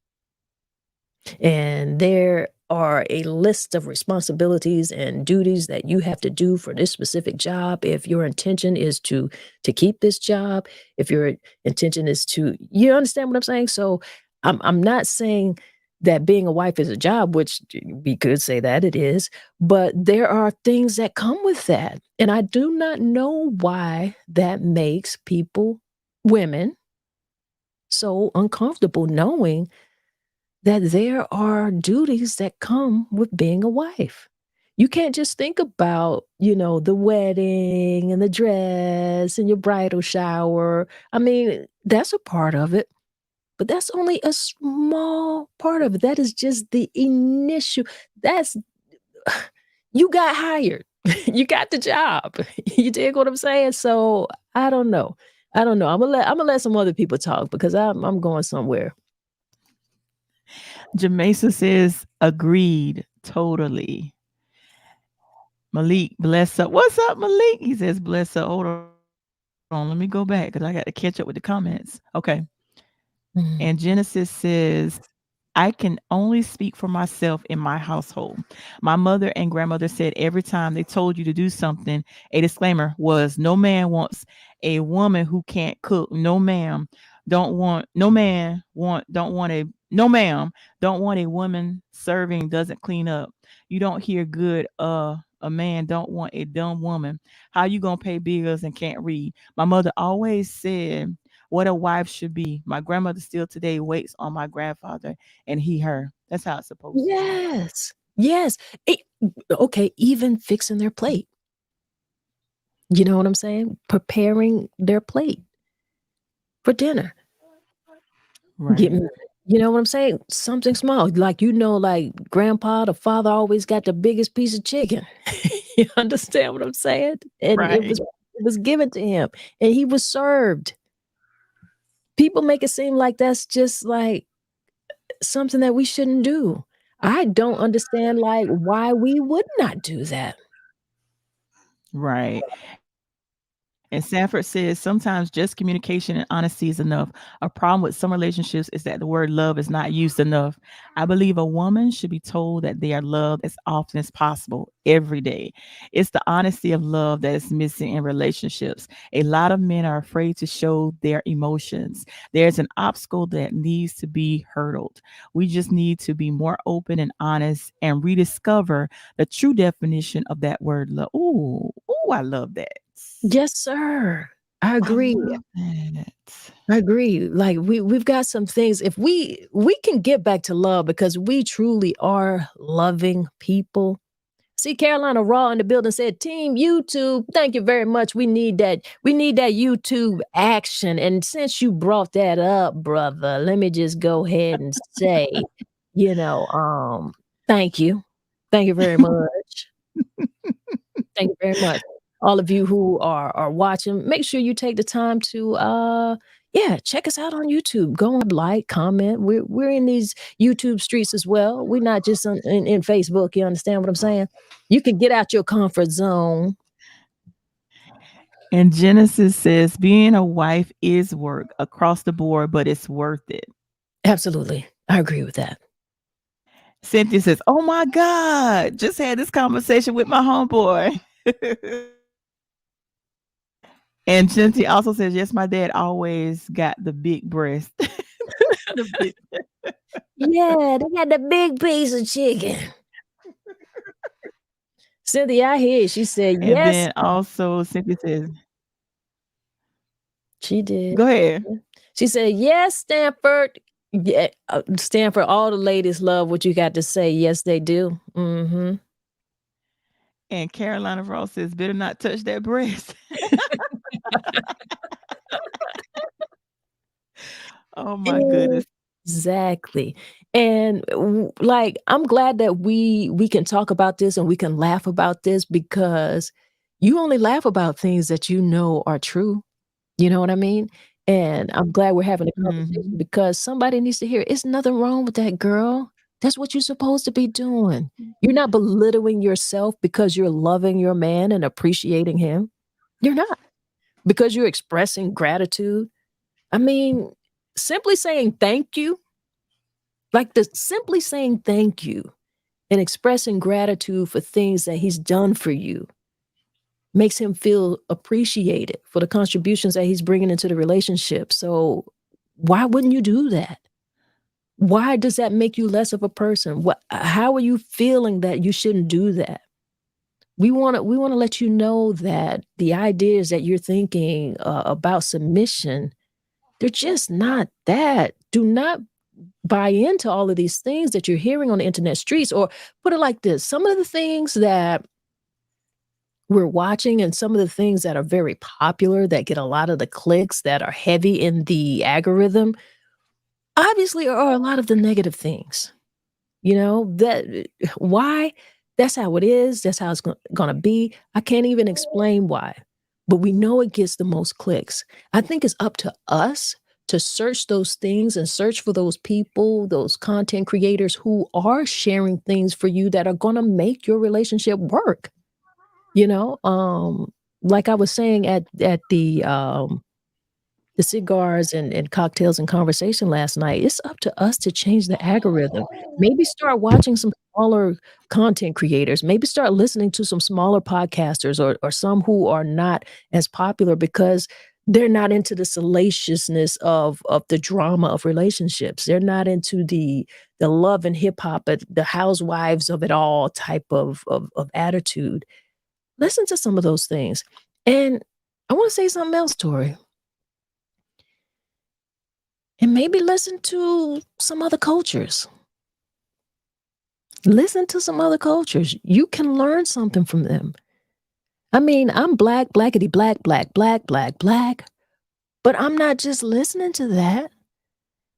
and there are a list of responsibilities and duties that you have to do for this specific job. If your intention is to keep this job, if your intention is to, you understand what I'm saying? So I'm not saying that being a wife is a job, which we could say that it is, but there are things that come with that. And I do not know why that makes women, so uncomfortable knowing that there are duties that come with being a wife. You can't just think about, the wedding and the dress and your bridal shower. I mean, that's a part of it, but that's only a small part of it. That is just the initial. That's you got hired. You got the job. You dig what I'm saying? So I don't know. I don't know. I'm gonna let some other people talk because I'm going somewhere. Jamesa says, agreed, totally. Malik, bless up. What's up, Malik? He says, bless up. Hold on. Let me go back because I got to catch up with the comments. Okay. Mm. And Genesis says, I can only speak for myself in my household. My mother and grandmother said every time they told you to do something, a disclaimer was no man wants a woman who can't cook. No ma'am. No ma'am don't want a woman serving, doesn't clean up. You don't hear good a man don't want a dumb woman. How you gonna pay bills and can't read? My mother always said what a wife should be. My grandmother still today waits on my grandfather and he her. That's how it's supposed to be. Yes. Yes. Okay, even fixing their plate. You know what I'm saying? Preparing their plate for dinner. Get Right. m You know what I'm saying? Something small, like, like grandpa, the father always got the biggest piece of chicken. You understand what I'm saying? And it Right. was given to him, and he was served. People make it seem like that's just, like, something that we shouldn't do. I don't understand, like, why we would not do that. Right. And Sanford says sometimes just communication and honesty is enough. A problem with some relationships is that the word love is not used enough. I believe a woman should be told that they are loved as often as possible every day. It's the honesty of love that is missing in relationships. A lot of men are afraid to show their emotions. There's an obstacle that needs to be hurdled. We just need to be more open and honest and rediscover the true definition of that word love. Ooh, ooh, I love that. Yes, sir. I I agree. love that. I agree. Like we've got some things. If we can get back to love because we truly are loving people. See, Carolina Raw in the building said, "Team YouTube, thank you very much. We need that. We need that YouTube action." And since you brought that up, brother, let me just go ahead and say, you know, thank you very much. Thank you very much. All of you who are watching, make sure you take the time to yeah, check us out on YouTube. Go on, like, comment. We're in these YouTube streets as well. We're not just in Facebook. You understand what I'm saying? You can get out your comfort zone. And Genesis says being a wife is work across the board, but it's worth it. Absolutely. I agree with that. Cynthia says, "Oh my God, just had this conversation with my homeboy." And Cynthia also says, "Yes, my dad always got the big breast." The big Yeah, they got the big piece of chicken. Cynthia, I hear it. She said, And yes. then also Cynthia says, She did. "Go ahead." She said, yes, Stanford. Yeah, Stanford, all the ladies love what you got to say. Yes, they do. Mm-hmm. And Carolina Ross says, "Better not touch that breast." Oh my goodness. Exactly. And like I'm glad that we can talk about this and we can laugh about this because you only laugh about things that you know are true. You know what I mean? And I'm glad we're having a conversation Mhm. because somebody needs to hear it's nothing wrong with that, girl. That's what you're supposed to be doing. You're not belittling yourself because you're loving your man and appreciating him. You're not. Because you're expressing gratitude. I mean, simply saying thank you, like the simply saying thank you and expressing gratitude for things that he's done for you makes him feel appreciated for the contributions that he's bringing into the relationship. So why wouldn't you do that? Why does that make you less of a person? How are you feeling that you shouldn't do that? We want to let you know that the ideas that you're thinking about submission, they're just not that. Do not buy into all of these things that you're hearing on the internet streets, or put it like this, some of the things that we're watching and some of the things that are very popular that get a lot of the clicks that are heavy in the algorithm obviously are a lot of the negative things. You know, that why? That's how it is. That's how it's gonna be. I can't even explain why, but we know it gets the most clicks. I think it's up to us to search those things and search for those people, those content creators who are sharing things for you that are gonna make your relationship work. You know, like I was saying at the cigars and cocktails and conversation last night, it's up to us to change the algorithm. Maybe start watching some smaller content creators. Maybe start listening to some smaller podcasters or some who are not as popular because they're not into the salaciousness of the drama of relationships. They're not into the love and hip hop, but the housewives of it all type of attitude. Listen to some of those things. And I want to say something else, Tori. And maybe listen to some other cultures. Listen to some other cultures. You can learn something from them. I mean, I'm black, blackety black, black, black, black, black, but I'm not just listening to that.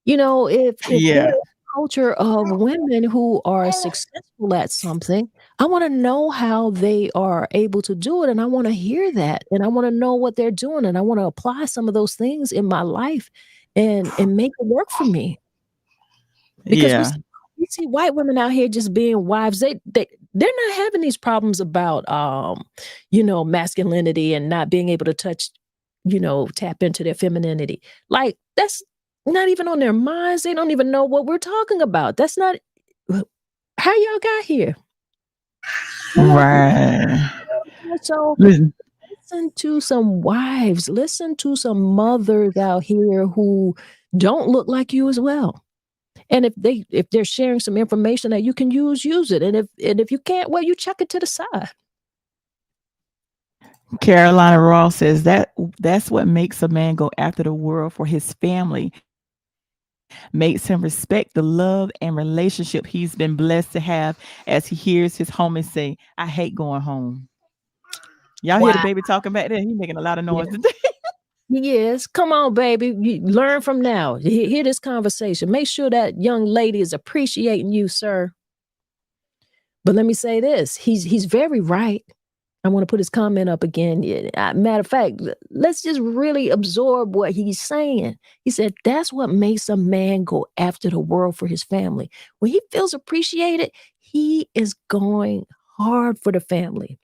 If there's Yeah. a culture of women who are successful at something, I wanna know how they are able to do it, and I wanna hear that, and I wanna know what they're doing, and I wanna apply some of those things in my life and make it work for me. Because Yeah. we see white women out here just being wives. They're not having these problems about masculinity and not being able to touch, tap into their femininity. Like that's not even on their minds. They don't even know what we're talking about. That's not how y'all got here. Right. So Listen. listen to some wives, listen to some mothers out here who don't look like you as well. And if they're sharing some information that you can use it. And if you can't, well, you chuck it to the side. Carolina Ross says that's what makes a man go after the world for his family, makes him respect the love and relationship he's been blessed to have as he hears his homies say, I hate going home. Y'all hear the Wow. baby talking back there? He making a lot of Yeah. noise today. Yes. Come on, baby. You learn from now. Hear this conversation. Make sure that young lady is appreciating you, sir. But let me say this. He's very right. I want to put his comment up again. Matter of fact, let's just really absorb what he's saying. He said, that's what makes a man go after the world for his family. When he feels appreciated, he is going hard for the family.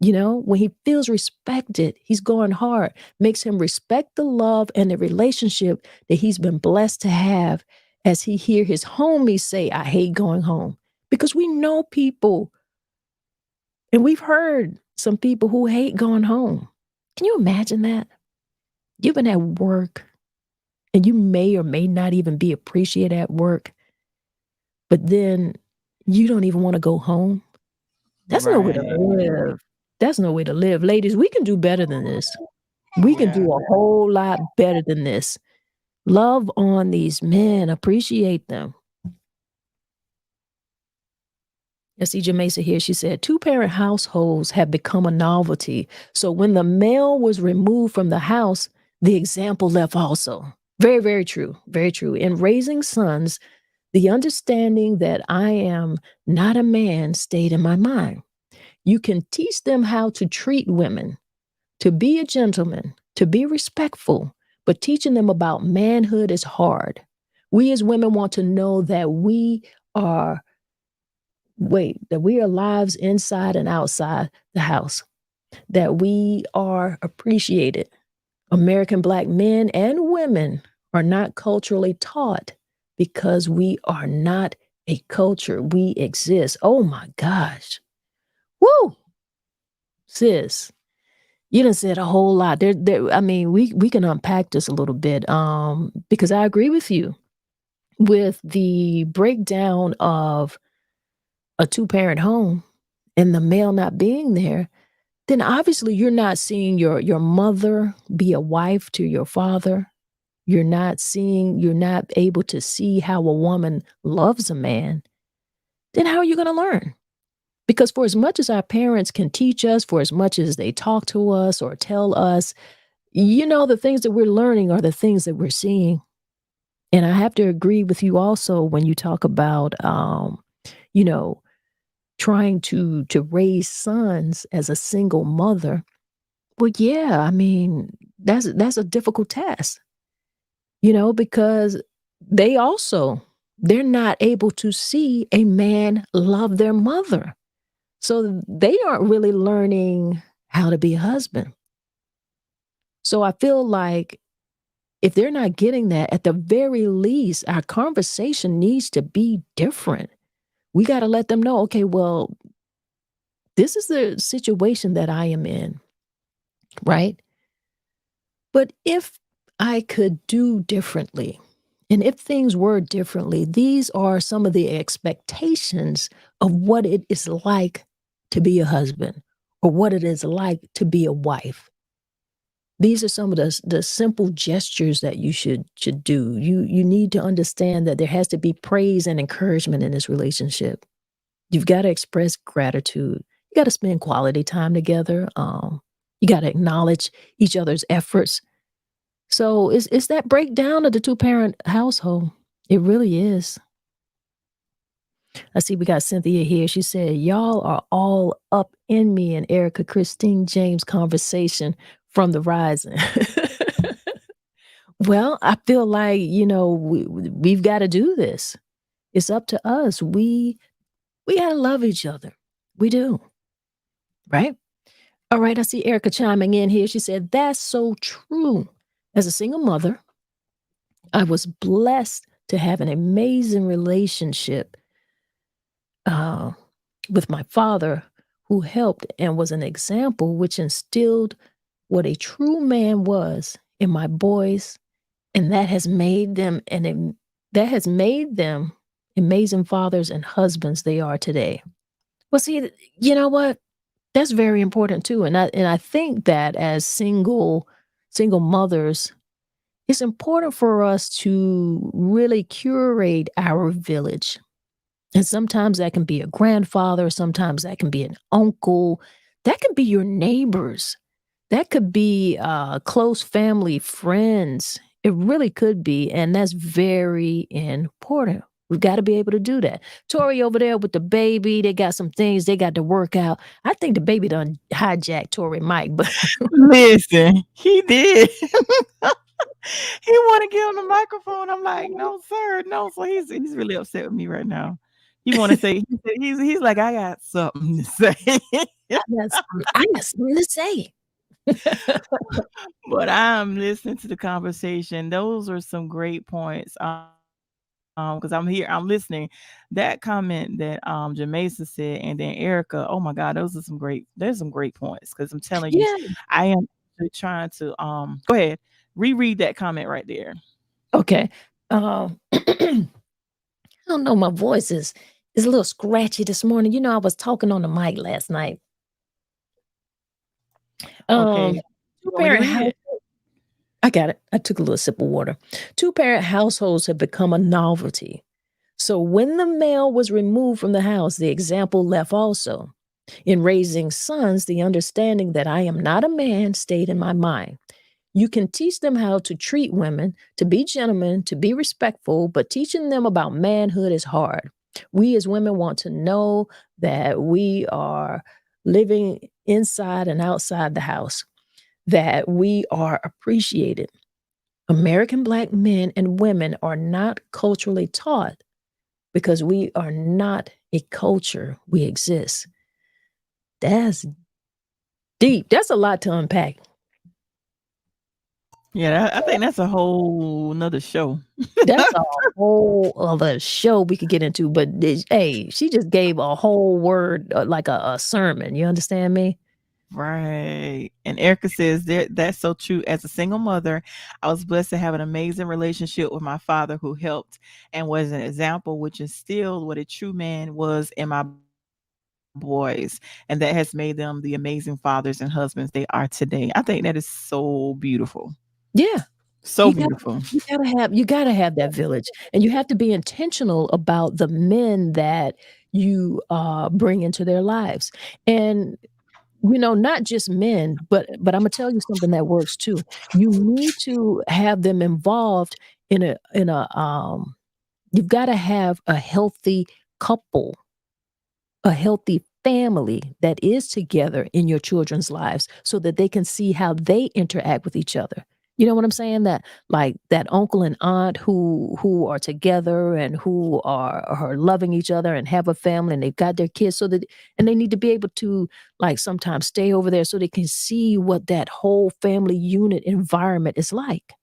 When he feels respected, he's going hard, makes him respect the love and the relationship that he's been blessed to have as he hear his homies say, I hate going home. Because we know people and we've heard some people who hate going home. Can you imagine that? You've been at work and you may or may not even be appreciated at work, but then you don't even want to go home. That's no way to Right. live. That's no way to live. Ladies, we can do better than this. We can Yeah. do a whole lot better than this. Love on these men, appreciate them. I see Jamesa here. She said, two-parent households have become a novelty. So when the male was removed from the house, the example left also. Very, very true. Very true. In raising sons, the understanding that I am not a man stayed in my mind. You can teach them how to treat women, to be a gentleman, to be respectful, but teaching them about manhood is hard. We as women want to know that we are lives inside and outside the house, that we are appreciated. American Black men and women are not culturally taught because we are not a culture. We exist. Oh my gosh. Woo! Sis, you done said a whole lot. I mean, we can unpack this a little bit because I agree with you with the breakdown of a two-parent home and the male not being there, then obviously you're not seeing your mother be a wife to your father. You're not able to see how a woman loves a man. Then how are you going to learn? Because for as much as our parents can teach us, for as much as they talk to us or tell us, the things that we're learning are the things that we're seeing. And I have to agree with you also when you talk about, you know, trying to raise sons as a single mother. Well, yeah, I mean, that's a difficult task, because they're not able to see a man love their mother. So they aren't really learning how to be a husband. So I feel like if they're not getting that, at the very least, our conversation needs to be different. We got to let them know, okay, well, this is the situation that I am in, right? But if I could do differently, and if things were differently, these are some of the expectations of what it is like to be a husband or what it is like to be a wife. These are some of the simple gestures that you should do. You need to understand that there has to be praise and encouragement in this relationship. You've got to express gratitude. You got to spend quality time together. You got to acknowledge each other's efforts. So it's that breakdown of the two-parent household. It really is. I see we got Cynthia here. She said, "Y'all are all up in me and Erica Christine James conversation from the rising." Well, I feel like, we've got to do this. It's up to us. We got to love each other. We do. Right? All right. I see Erica chiming in here. She said, "That's so true. As a single mother, I was blessed to have an amazing relationship uh, with my father, who helped and was an example which instilled what a true man was in my boys, and that has made them amazing fathers and husbands they are today." Well, see, you know what? That's very important too, and I think that as single mothers, it's important for us to really curate our village. And sometimes that can be a grandfather, sometimes that can be an uncle, that can be your neighbors, that could be close family, friends. It really could be, and that's very important. We've got to be able to do that. Tori over there with the baby, they got some things they got to work out. I think the baby done hijacked Tori Mike, but Listen, he did. He wanna get on the microphone. I'm like, "No, sir, no." So he's really upset with me right now. He wanna say he said he's like, "I got something to say." I got something to say. But I'm listening to the conversation. Those are some great points. Because I'm here, I'm listening. That comment that Jamesa said, and then Erica, oh my God, there's some great points. Because I'm telling you, Yeah. I am actually trying to go ahead, reread that comment right there. Okay. I don't know. My voice is a little scratchy this morning. I was talking on the mic last night. Okay. You want me to Two-parent read house. it? I got it. I took a little sip of water. Two-parent households have become a novelty. So when the male was removed from the house, the example left also. In raising sons, the understanding that I am not a man stayed in my mind. You can teach them how to treat women, to be gentlemen, to be respectful, but teaching them about manhood is hard. We as women want to know that we are living inside and outside the house, that we are appreciated. American Black men and women are not culturally taught because we are not a culture, we exist. That's deep. That's a lot to unpack. Yeah, I think that's a whole nother show. That's a whole other show we could get into, but hey, she just gave a whole word, like a sermon. You understand me? Right. And Erica says that's so true. As a single mother, I was blessed to have an amazing relationship with my father, who helped and was an example which instilled what a true man was in my boys. And that has made them the amazing fathers and husbands they are today. I think that is so beautiful. Yeah. So You got beautiful. you gotta have that village, and you have to be intentional about the men that you bring into their lives. And not just men, but I'm gonna tell you something that works too. You need to have them involved in a you've got to have a healthy couple, a healthy family that is together in your children's lives so that they can see how they interact with each other. You know what I'm saying? That like that uncle and aunt who are together and who are loving each other and have a family and they've got their kids and they need to be able to like sometimes stay over there so they can see what that whole family unit environment is like.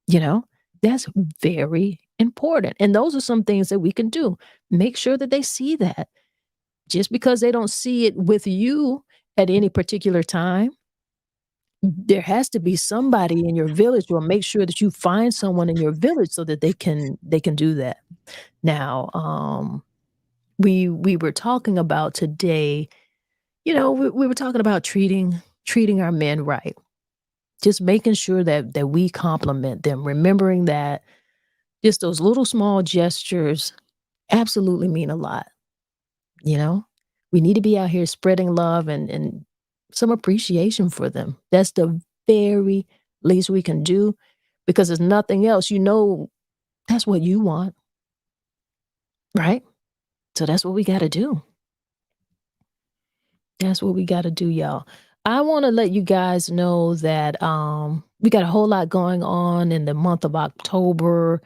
You know? That's very important. And those are some things that we can do. Make sure that they see that just because they don't see it with you at any particular time, there has to be somebody in your village, or make sure that you find someone in your village so that they can do that. Now, we were talking about today, we were talking about treating our men right. Just making sure that we compliment them, remembering that just those little small gestures absolutely mean a lot. You know, we need to be out here spreading love and some appreciation for them. That's the very least we can do because there's nothing else. You know, that's what you want, right? So that's what we got to do. That's what we got to do, y'all. I want to let you guys know that we got a whole lot going on in the month of October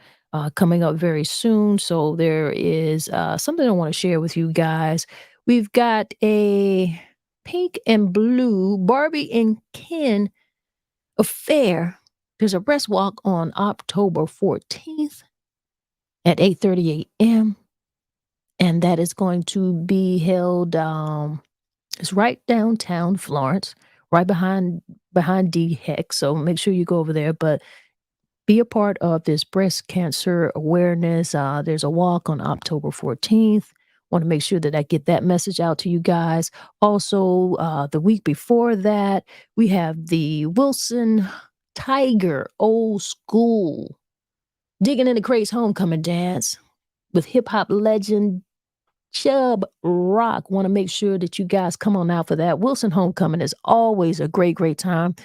coming up very soon. So there is something I want to share with you guys. We've got a pink and blue Barbie and Ken affair. There's a breast walk on October 14th at 8:30 a.m. And that is going to be held it's right downtown Florence, right behind D Hex. So make sure you go over there. But be a part of this breast cancer awareness. There's a walk on October 14th. Want to make sure that I get that message out to you guys. Also, the week before that, we have the Wilson Tiger Old School Digging in the Crates Homecoming Dance with hip hop legend Chub Rock. Want to make sure that you guys come on out for that. Wilson Homecoming is always a great, great time.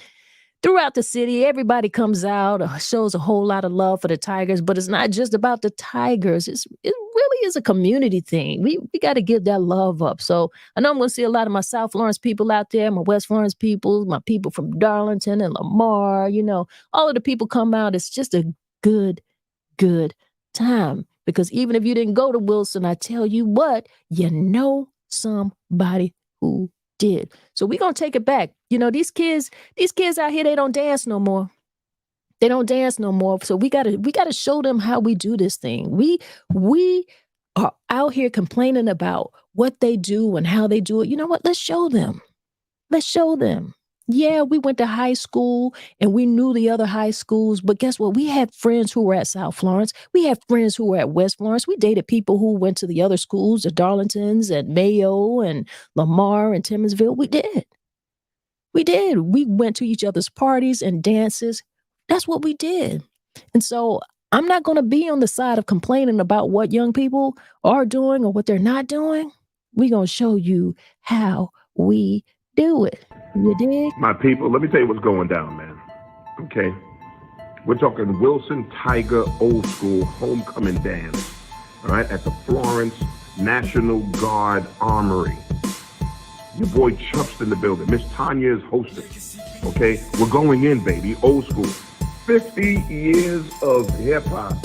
Throughout the city, everybody comes out, shows a whole lot of love for the Tigers, but it's not just about the Tigers. It really is a community thing. We got to give that love up. So I know I'm going to see a lot of my South Florence people out there, my West Florence people, my people from Darlington and Lamar, you know, all of the people come out. It's just a good time. Because even if you didn't go to Wilson, I tell you what, you know somebody who did. So we're going to take it back. You know, these kids out here, they don't dance no more. They don't dance no more. So we got to show them how we do this thing. We are out here complaining about what they do and how they do it. You know what? Let's show them. Let's show them. Yeah, we went to high school and we knew the other high schools, but guess what? We had friends who were at South Florence. We had friends who were at West Florence. We dated people who went to the other schools, the Darlingtons and Mayo and Lamar and Timmonsville. We did. We went to each other's parties and dances. That's what we did. And so I'm not going to be on the side of complaining about what young people are doing or what they're not doing. We're going to show you how we do it. You dig? My people, let me tell you what's going down, man. Okay? We're talking Wilson Tiger Old School Homecoming Dance, all right, at the Florence National Guard Armory. Your boy Chump's in the building. MsTonya is hosting. Okay? We're going in, baby. Old school. 50 years of hip-hop.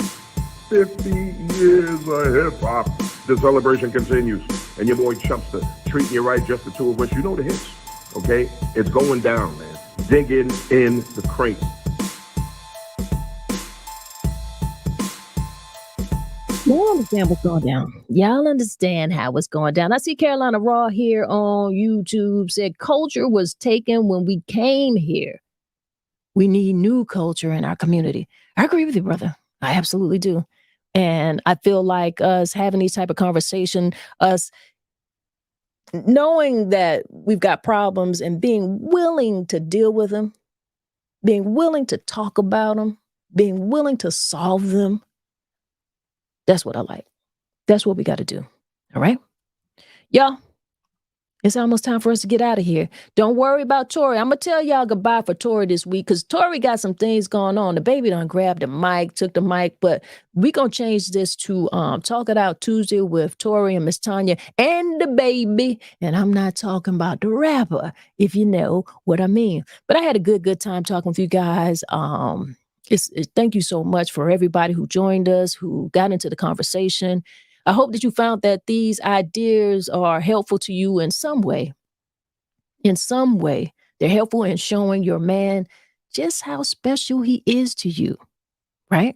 50 years of hip-hop. The celebration continues. And your boy Chumpster treating you right, just the two of us. You know the hits. Okay? It's going down, man. Digging in the crate. Y'all understand what's going down. Y'all understand how it's going down. I see Carolina Raw here on YouTube said culture was taken when we came here. We need new culture in our community. I agree with you, brother. I absolutely do. And I feel like us having these type of conversation, us knowing that we've got problems and being willing to deal with them, being willing to talk about them, being willing to solve them. That's what I like. That's what we got to do. All right. Y'all, it's almost time for us to get out of here. Don't worry about Tori. I'm going to tell y'all goodbye for Tori this week because Tori got some things going on. The baby done grabbed the mic, took the mic, but we going to change this to Talk It Out Tuesday with Tori and MsTonya and the baby. And I'm not talking about the rapper, if you know what I mean. But I had a good time talking with you guys. Thank you so much for everybody who joined us, who got into the conversation. I hope that you found that these ideas are helpful to you in some way. In some way, they're helpful in showing your man just how special he is to you, right?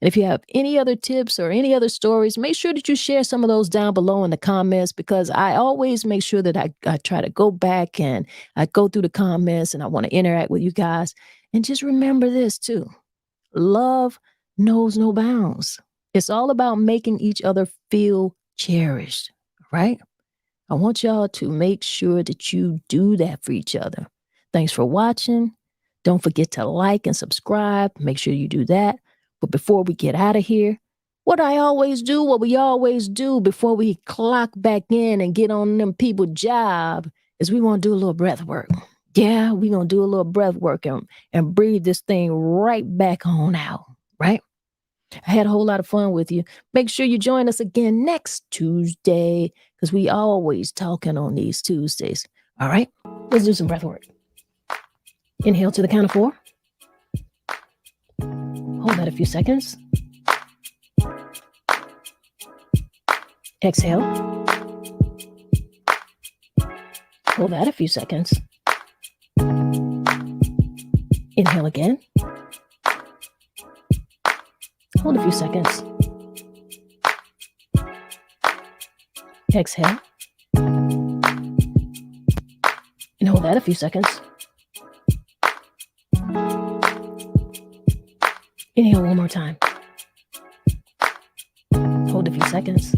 And if you have any other tips or any other stories, make sure that you share some of those down below in the comments because I always make sure that I try to go back and I go through the comments and I want to interact with you guys. And just remember this too. Love knows no bounds. It's all about making each other feel cherished, right? I want y'all to make sure that you do that for each other. Thanks for watching. Don't forget to like and subscribe. Make sure you do that. But before we get out of here, what we always do before we clock back in and get on them people's job is we want to do a little breath work. Yeah, we're going to do a little breath work and breathe this thing right back on out, right? I had a whole lot of fun with you. Make sure you join us again next Tuesday because we always talking on these Tuesdays. All right, let's do some breath work. Inhale to the count of 4. Hold that a few seconds. Exhale. Hold that a few seconds. Inhale again. Hold a few seconds. Exhale. And hold that a few seconds. Inhale one more time. Hold a few seconds.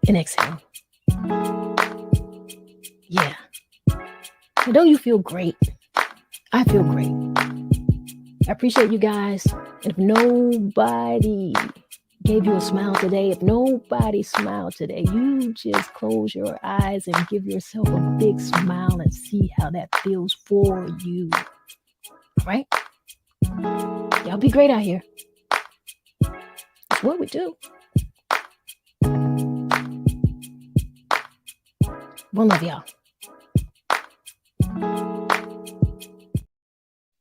And exhale. Yeah. And don't you feel great? I feel great. I appreciate you guys. And if nobody gave you a smile today, if nobody smiled today, you just close your eyes and give yourself a big smile and see how that feels for you. All right? Y'all be great out here. That's what we do. One love, y'all.